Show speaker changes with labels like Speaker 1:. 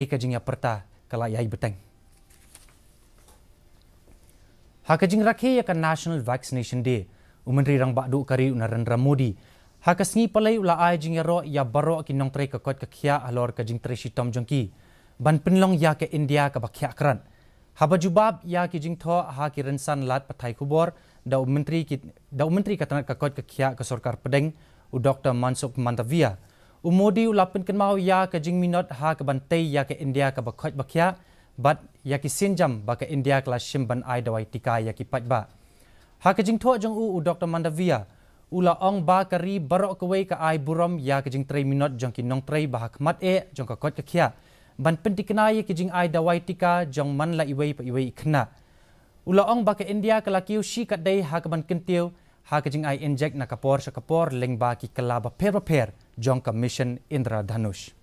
Speaker 1: kajing ya perta kala yai beteng. Hakajing rakhe ya kan National Vaccination Day. Menteri rang bakdu kari Narendra Modi. Hakasngi palai ula ai jing ya ro ya baro ki nong tre ka kot ka khia alor kajing tre shitom jongki. Ban pinlong ya ke India ka bakhya kran. Haba jubab ya ki jing tho ha ki rensan lat pathai kubor da menteri ka tanat ka kot ka khia ka sarkar pedeng u Dr. Mansukh Mandavia. Modi ulapin kan mau ya ke jing minot ha ke bantai ya ke India ka bakhot bakhya bat ya ki sinjam ba ke India kala shimban ai dawai tika ya ki patba ha ke jing tho jong u Dr. Mandavia ula ong ba kari barok kawai ka ai buram ya ke jing 3 minot jong ki nong 3 ba khmat e jong ka kot ka khya ban pentikna ya ki jing ai dawai tika jong man la iwei pa iwei khna ula ong ba ke India kala kiu shi kat dei ha ke ban kentiu ha ke jing ai inject na kapor sa kapor lengba ki kala ba per jong ka mission Indra Dhanush.